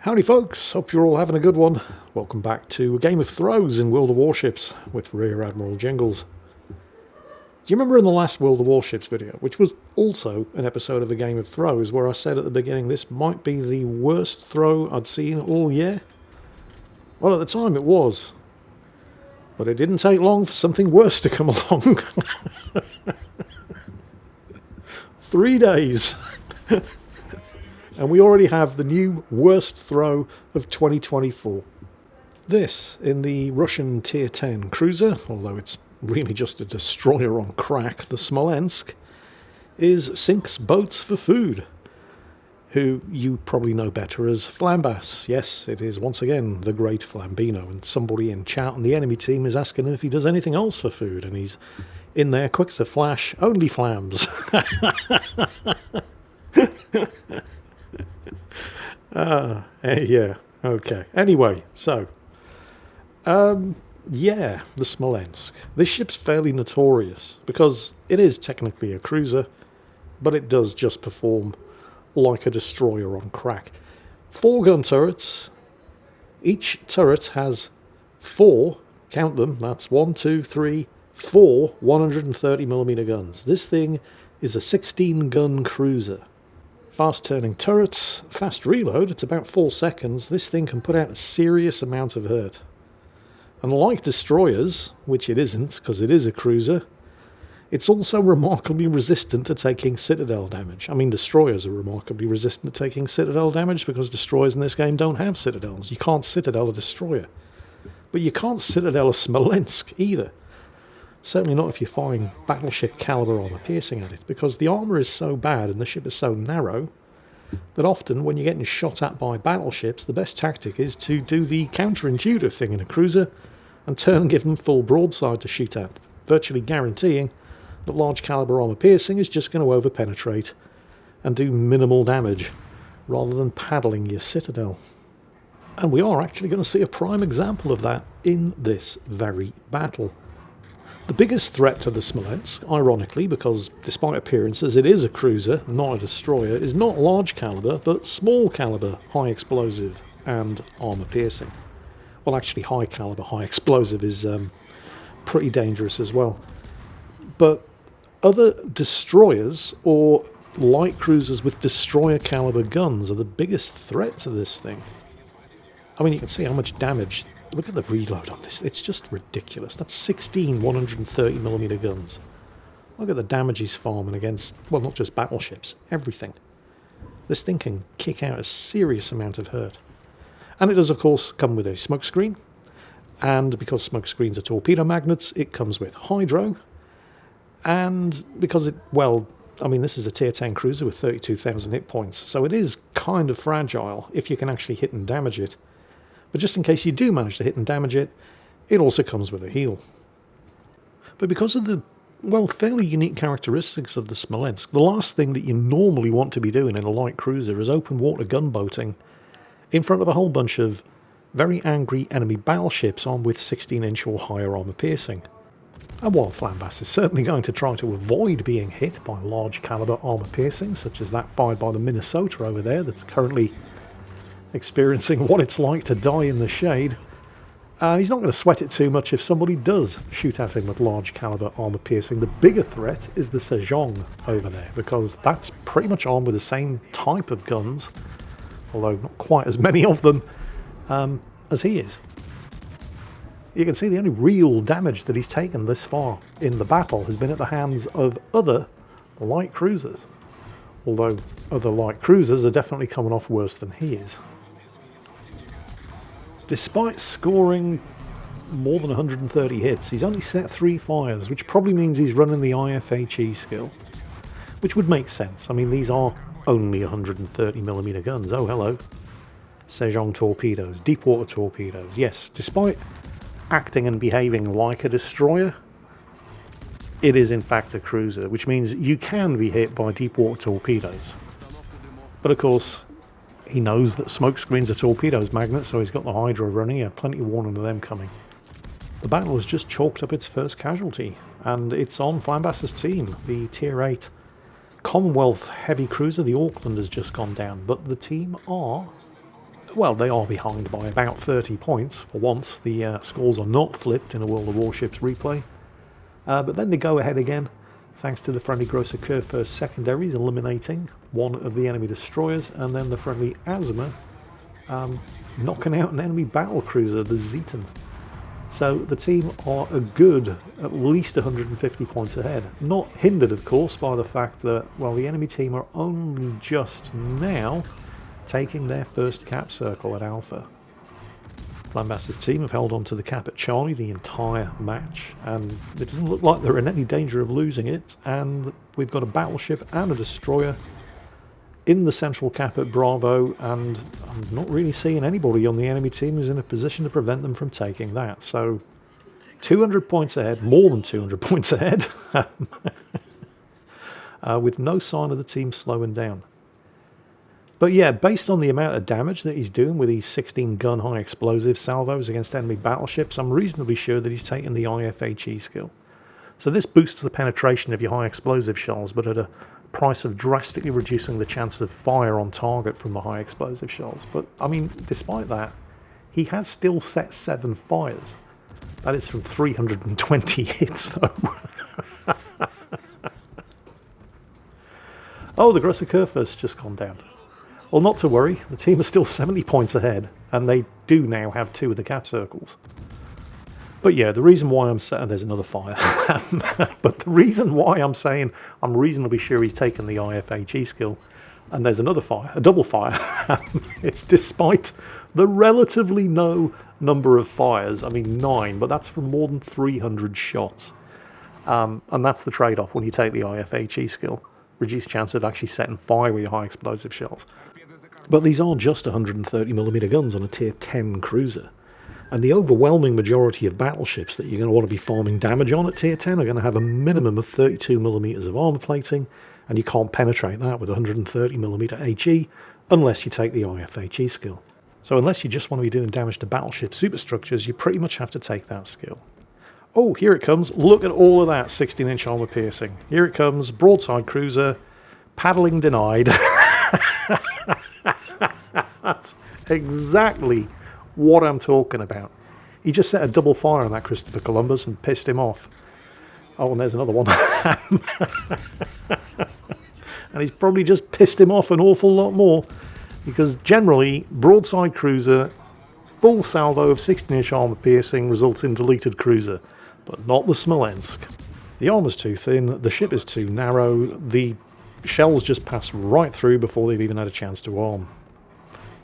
Howdy folks, hope you're all having a good one. Welcome back to a game of throws in World of Warships with Rear Admiral Jingles. Do you remember in the last World of Warships video, which was also an episode of a game of throws, where I said at the beginning this might be the worst throw I'd seen all year? Well, at the time it was. But it didn't take long for something worse to come along. 3 days. And we already have the new worst throw of 2024. This, in the Russian Tier 10 cruiser, although it's really just a destroyer on crack, the Smolensk, is sinks boats for food, who you probably know better as Flambas. Yes, it is once again the great Flambino, and somebody in chat on the enemy team is asking him if he does anything else for food, and he's in there, quick as a flash, only flams. Yeah, okay. Anyway, so, yeah, the Smolensk. This ship's fairly notorious, because it is technically a cruiser, but it does just perform like a destroyer on crack. 4 gun turrets. Each turret has 4, count them, that's 1, 2, 3, 4 130mm guns. This thing is a 16-gun cruiser. Fast turning turrets, fast reload, it's about 4 seconds. This thing can put out a serious amount of hurt. Unlike destroyers, which it isn't because it is a cruiser, it's also remarkably resistant to taking citadel damage. I mean, destroyers are remarkably resistant to taking citadel damage because destroyers in this game don't have citadels. You can't citadel a destroyer. But you can't citadel a Smolensk either. Certainly not if you're firing battleship caliber armor piercing at it, because the armor is so bad and the ship is so narrow that often when you're getting shot at by battleships, the best tactic is to do the counterintuitive thing in a cruiser and turn and give them full broadside to shoot at, virtually guaranteeing that large caliber armor piercing is just going to overpenetrate and do minimal damage rather than paddling your citadel. And we are actually going to see a prime example of that in this very battle. The biggest threat to the Smolensk, ironically, because despite appearances it is a cruiser, not a destroyer, is not large caliber, but small caliber, high explosive and armor piercing. Well, actually high caliber, high explosive is pretty dangerous as well. But other destroyers or light cruisers with destroyer caliber guns are the biggest threat to this thing. I mean, you can see how much damage. Look at the reload on this. It's just ridiculous. That's 16 130mm guns. Look at the damage he's farming against, well, not just battleships, everything. This thing can kick out a serious amount of hurt. And it does, of course, come with a smokescreen. And because smoke screens are torpedo magnets, it comes with hydro. And because it, well, I mean, this is a tier 10 cruiser with 32,000 hit points, so it is kind of fragile if you can actually hit and damage it. But just in case you do manage to hit and damage it, it also comes with a heal. But because of the, well, fairly unique characteristics of the Smolensk, the last thing that you normally want to be doing in a light cruiser is open water gunboating in front of a whole bunch of very angry enemy battleships armed with 16-inch or higher armor piercing. And while Flambas is certainly going to try to avoid being hit by large caliber armor piercing, such as that fired by the Minnesota over there that's currently experiencing what it's like to die in the shade, he's not going to sweat it too much if somebody does shoot at him with large caliber armor piercing. The bigger threat is the Sejong over there, because that's pretty much armed with the same type of guns, although not quite as many of them as he is. You can see the only real damage that he's taken this far in the battle has been at the hands of other light cruisers, although other light cruisers are definitely coming off worse than he is. Despite scoring more than 130 hits, he's only set 3 fires, which probably means he's running the IFHE skill, which would make sense. I mean, these are only 130mm guns. Oh, hello. Sejong torpedoes, deep water torpedoes. Yes, despite acting and behaving like a destroyer, it is in fact a cruiser, which means you can be hit by deep water torpedoes. But of course, he knows that smoke screens are torpedoes magnets, so he's got the Hydra running. He had plenty of warning of them coming. The battle has just chalked up its first casualty, and it's on Flambas's team. The Tier 8 Commonwealth heavy cruiser, the Auckland, has just gone down, but the team are well, they are behind by about 30 points. For once, the scores are not flipped in a World of Warships replay. But then they go ahead again, thanks to the friendly Grosser Kurfürst secondaries eliminating one of the enemy destroyers, and then the friendly Azuma knocking out an enemy battlecruiser, the Zeton. So the team are a good at least 150 points ahead. Not hindered, of course, by the fact that, well, the enemy team are only just now taking their first cap circle at Alpha. Flambass's team have held on to the cap at Charlie the entire match, and it doesn't look like they're in any danger of losing it, and we've got a battleship and a destroyer in the central cap at Bravo, and I'm not really seeing anybody on the enemy team who's in a position to prevent them from taking that. So 200 points ahead, more than 200 points ahead, with no sign of the team slowing down. But yeah, based on the amount of damage that he's doing with these 16 gun high explosive salvos against enemy battleships, I'm reasonably sure that he's taken the IFHE skill. So this boosts the penetration of your high explosive shells, but at a price of drastically reducing the chance of fire on target from the high explosive shells. But I mean, despite that, he has still set 7 fires. That is from 320 hits though. Oh, the Grosser Kurfürst's just gone down. Well, not to worry, the team are still 70 points ahead, and they do now have 2 of the cap circles. But yeah, the reason why I'm saying... there's another fire. But the reason why I'm saying I'm reasonably sure he's taken the IFHE skill, and there's another fire, a double fire, it's despite the relatively low number of fires. I mean, 9, but that's from more than 300 shots. And that's the trade-off when you take the IFHE skill. Reduced chance of actually setting fire with your high explosive shells. But these are just 130mm guns on a tier 10 cruiser. And the overwhelming majority of battleships that you're going to want to be farming damage on at tier 10 are going to have a minimum of 32mm of armour plating, and you can't penetrate that with 130mm HE unless you take the IFHE skill. So unless you just want to be doing damage to battleship superstructures, you pretty much have to take that skill. Oh, here it comes. Look at all of that 16-inch armour piercing. Here it comes. Broadside cruiser. Paddling denied. That's exactly what I'm talking about. He just set a double fire on that Christopher Columbus and pissed him off. Oh, and there's another one. And he's probably just pissed him off an awful lot more, because generally, broadside cruiser, full salvo of 16-inch armour piercing results in deleted cruiser, but not the Smolensk. The armour's too thin, the ship is too narrow, the shells just pass right through before they've even had a chance to arm.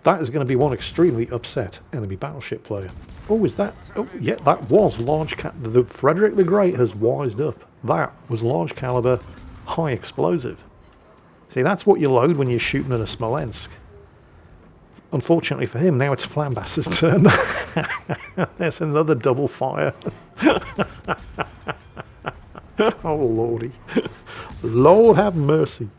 That is going to be one extremely upset enemy battleship player. Oh, is that... oh, yeah, that was large... the Frederick the Great has wised up. That was large caliber, high explosive. See, that's what you load when you're shooting at a Smolensk. Unfortunately for him, now it's Flambass's turn. There's another double fire. Oh, lordy. Lord have mercy.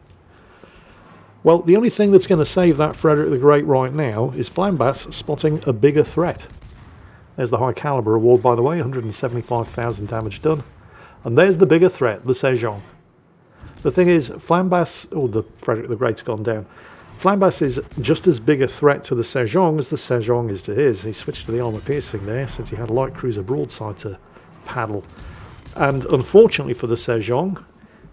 Well, the only thing that's going to save that Frederick the Great right now is Flambass spotting a bigger threat. There's the high caliber award, by the way, 175,000 damage done. And there's the bigger threat, the Sejong. The thing is, Flambass... oh, the Frederick the Great's gone down. Flambass is just as big a threat to the Sejong as the Sejong is to his. He switched to the armour piercing there, since he had a light cruiser broadside to paddle. And unfortunately for the Sejong,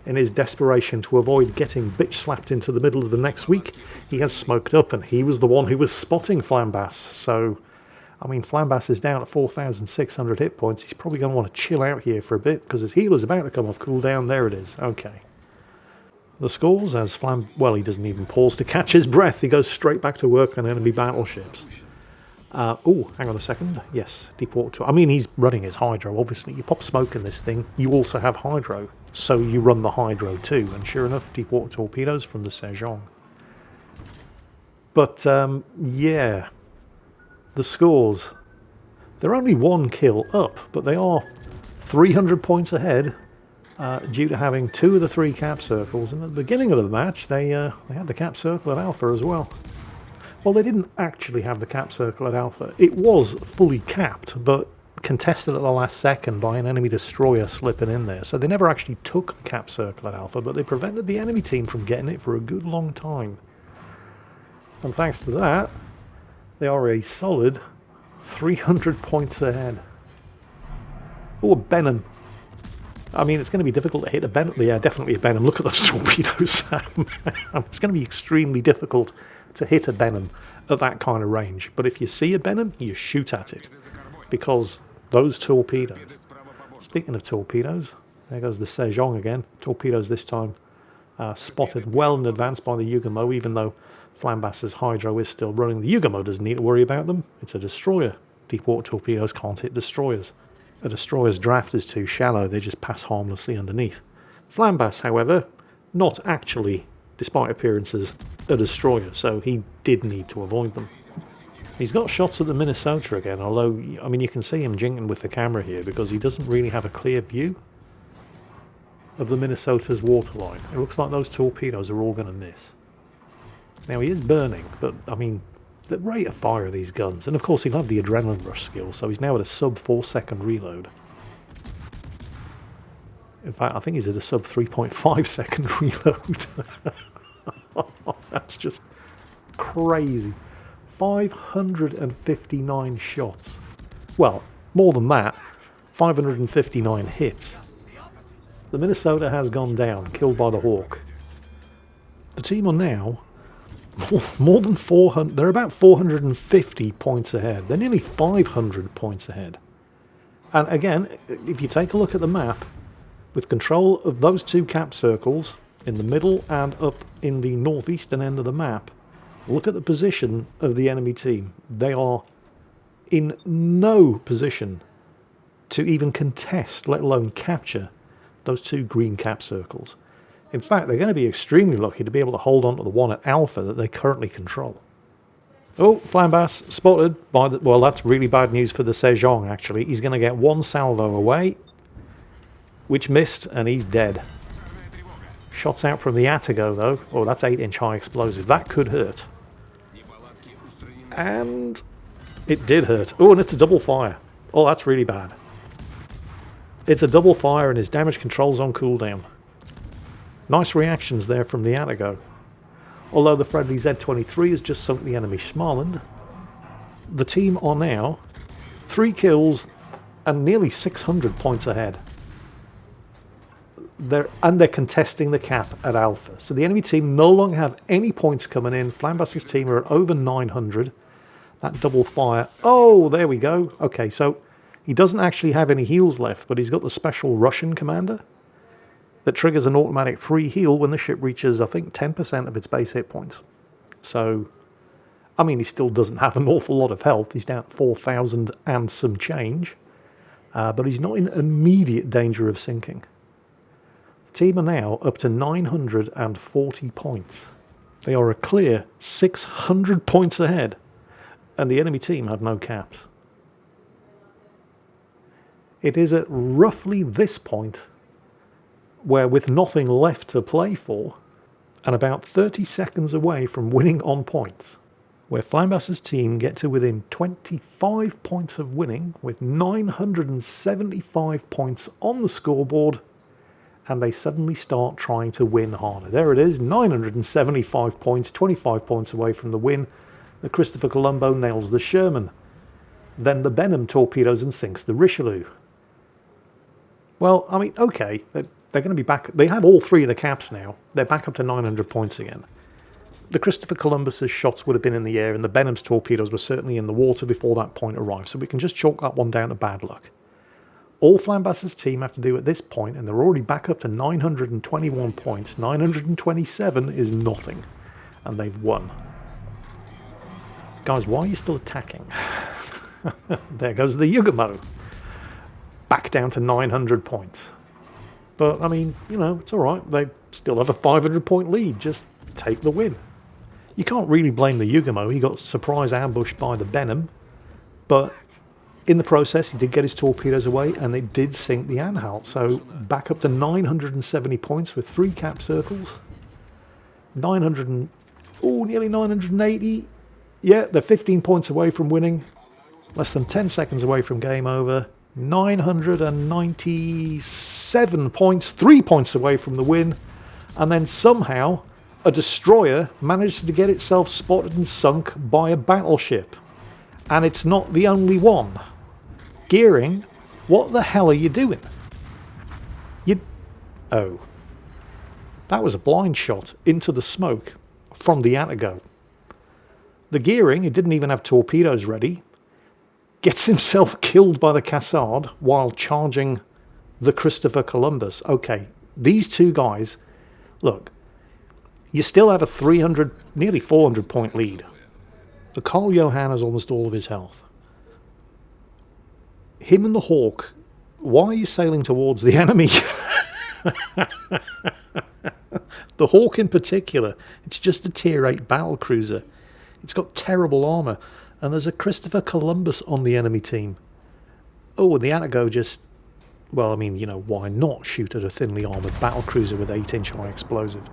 in his desperation to avoid getting bitch slapped into the middle of the next week, he has smoked up, and he was the one who was spotting Flambass. So, I mean, Flambass is down at 4,600 hit points. He's probably going to want to chill out here for a bit, because his healer's about to come off cooldown. There it is. Okay. The scores as well, he doesn't even pause to catch his breath. He goes straight back to work on enemy battleships. Oh, hang on a second. Yes, deep water. I mean, he's running his hydro, obviously. You pop smoke in this thing, you also have hydro. So you run the hydro too. And sure enough, deep water torpedoes from the Sejong. But, yeah. The scores. They're only 1 kill up, but they are 300 points ahead. Due to having 2 of the 3 cap circles. And at the beginning of the match, they had the cap circle at Alpha as well. Well, they didn't actually have the cap circle at Alpha. It was fully capped, but contested at the last second by an enemy destroyer slipping in there. So they never actually took the cap circle at Alpha, but they prevented the enemy team from getting it for a good long time. And thanks to that, They are a solid 300 points ahead. Oh, a Benham. I mean, it's going to be difficult to hit a Benham. Yeah, definitely a Benham. Look at those torpedoes, Sam. It's going to be extremely difficult to hit a Benham at that kind of range. But if you see a Benham, you shoot at it. Because those torpedoes... Speaking of torpedoes, there goes the Sejong again. Torpedoes this time spotted well in advance by the Yugamo, even though Flambass's Hydro is still running. The Yugamo doesn't need to worry about them. It's a destroyer. Deepwater torpedoes can't hit destroyers. A destroyer's draft is too shallow, they just pass harmlessly underneath. Flambass, however, not actually, despite appearances, a destroyer, so he did need to avoid them. He's got shots at the Minnesota again, although, I mean, you can see him jinking with the camera here because he doesn't really have a clear view of the Minnesota's waterline. It looks like those torpedoes are all going to miss. Now, he is burning, but, I mean, the rate of fire of these guns, and of course he'll have the adrenaline rush skill, so he's now at a sub 4 second reload. In fact, I think he's at a sub 3.5 second reload. That's just crazy. 559 shots. Well, more than that, 559 hits. The Minnesota has gone down, killed by the Hawk. The team are now more than 400, they're about 450 points ahead. They're nearly 500 points ahead. And again, if you take a look at the map, with control of those two cap circles in the middle and up in the northeastern end of the map, look at the position of the enemy team. They are in no position to even contest, let alone capture, those two green cap circles. In fact, they're going to be extremely lucky to be able to hold on to the one at Alpha that they currently control. Oh, Flambass spotted by the... Well, that's really bad news for the Sejong, actually. He's going to get one salvo away, which missed, and he's dead. Shots out from the Atago, though. Oh, that's 8-inch high explosive. That could hurt. And it did hurt. Oh, and it's a double fire. Oh, that's really bad. It's a double fire, and his damage control's on cooldown. Nice reactions there from the Atago. Although the friendly Z-23 has just sunk the enemy Schmarland, the team are now 3 kills and nearly 600 points ahead. They're contesting the cap at Alpha. So the enemy team no longer have any points coming in. Flambass's team are at over 900. That double fire. Oh, there we go. Okay, so he doesn't actually have any heals left, but he's got the special Russian commander that triggers an automatic 3 heal when the ship reaches, I think, 10% of its base hit points. So, I mean, he still doesn't have an awful lot of health. He's down at 4,000 and some change. But he's not in immediate danger of sinking. The team are now up to 940 points. They are a clear 600 points ahead. And the enemy team have no caps. It is at roughly this point where, with nothing left to play for, and about 30 seconds away from winning on points, where Flambass's team get to within 25 points of winning, with 975 points on the scoreboard, and they suddenly start trying to win harder. There it is, 975 points, 25 points away from the win. The Christopher Colombo nails the Sherman. Then the Benham torpedoes and sinks the Richelieu. Well, I mean, okay, they're going to be back. They have all 3 of the caps now. They're back up to 900 points again. The Christopher Columbus's shots would have been in the air, and the Benham's torpedoes were certainly in the water before that point arrived, so we can just chalk that one down to bad luck. All Flambass's team have to do at this point, and they're already back up to 921 points. 927 is nothing, and they've won. Guys, why are you still attacking? There goes the Yugamo. Back down to 900 points. But, I mean, you know, it's alright. They still have a 500-point lead. Just take the win. You can't really blame the Yugamo. He got surprise ambushed by the Benham. But in the process, he did get his torpedoes away, and they did sink the Anhalt. So, back up to 970 points with 3 cap circles. 900 nearly 980. Yeah, they're 15 points away from winning. Less than 10 seconds away from game over. 997 points, 3 points away from the win. And then somehow a destroyer managed to get itself spotted and sunk by a battleship. And it's not the only one. Gearing, what the hell are you doing? Oh. That was a blind shot into the smoke from the Atago. The Gearing, he didn't even have torpedoes ready, gets himself killed by the Cassard while charging the Christopher Columbus. Okay, these two guys, look, you still have a 300, nearly 400 point lead. The Carl Johan has almost all of his health. Him and the Hawk, why are you sailing towards the enemy? The Hawk in particular, it's just a tier 8 battle cruiser. It's got terrible armour, and there's a Christopher Columbus on the enemy team. Oh, and the Atago just, well, I mean, you know, why not shoot at a thinly armoured battle cruiser with 8-inch high explosive?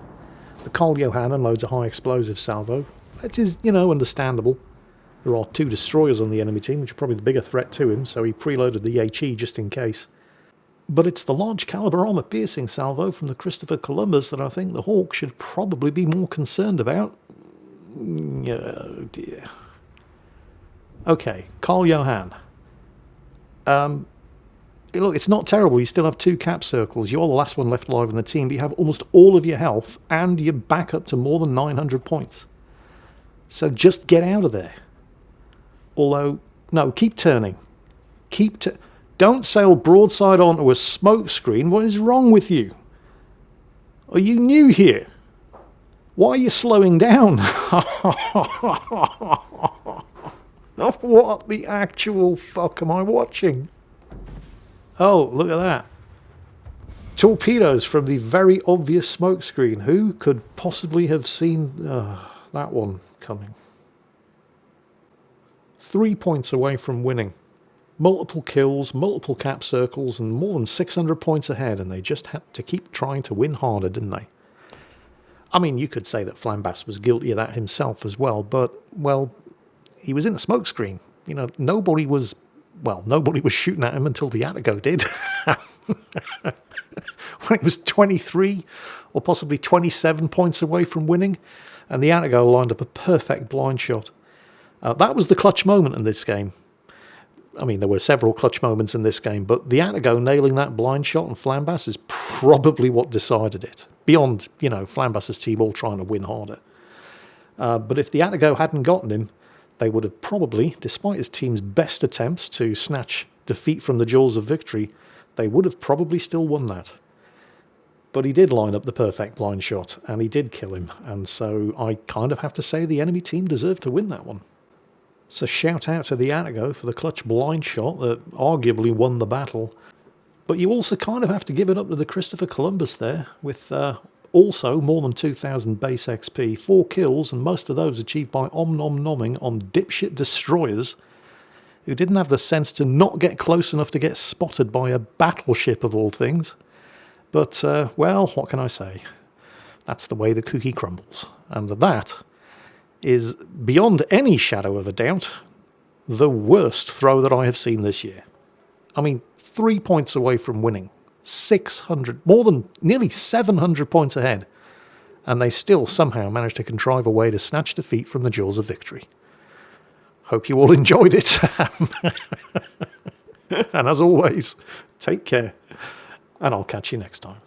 The Carl Johan unloads a high explosive salvo. That is, you know, understandable. There are 2 destroyers on the enemy team, which are probably the bigger threat to him, so he preloaded the HE just in case. But it's the large caliber armour piercing salvo from the Christopher Columbus that I think the Hawk should probably be more concerned about. Oh dear. Okay, Carl Johan. Look, it's not terrible. You still have 2 cap circles. You're the last one left alive in the team, but you have almost all of your health, and you're back up to more than 900 points. So just get out of there. Although, no, keep turning. Don't sail broadside onto a smoke screen. What is wrong with you? Are you new here? Why are you slowing down? What the actual fuck am I watching? Oh, look at that. Torpedoes from the very obvious smoke screen. Who could possibly have seen that one coming? 3 points away from winning. Multiple kills, multiple cap circles, and more than 600 points ahead, and they just had to keep trying to win harder, didn't they? I mean, you could say that Flambas was guilty of that himself as well, but, well, he was in a smokescreen. You know, nobody was shooting at him until the Atago did. When it was 23 or possibly 27 points away from winning, and the Atago lined up a perfect blind shot. That was the clutch moment in this game. I mean, there were several clutch moments in this game, but the Atago nailing that blind shot on Flambas is probably what decided it. Beyond, you know, Flambas's team all trying to win harder. But if the Atago hadn't gotten him, they would have probably, despite his team's best attempts to snatch defeat from the jaws of victory, they would have probably still won that. But he did line up the perfect blind shot, and he did kill him, and so I kind of have to say the enemy team deserved to win that one. So shout out to the Atago for the clutch blind shot that arguably won the battle. But you also kind of have to give it up to the Christopher Columbus there, with also more than 2,000 base XP, 4 kills, and most of those achieved by om-nom-nomming on dipshit destroyers who didn't have the sense to not get close enough to get spotted by a battleship of all things. But, well, what can I say? That's the way the cookie crumbles. And that is, beyond any shadow of a doubt, the worst throw that I have seen this year. I mean, 3 points away from winning. 600, more than nearly 700 points ahead. And they still somehow managed to contrive a way to snatch defeat from the jaws of victory. Hope you all enjoyed it. And as always, take care. And I'll catch you next time.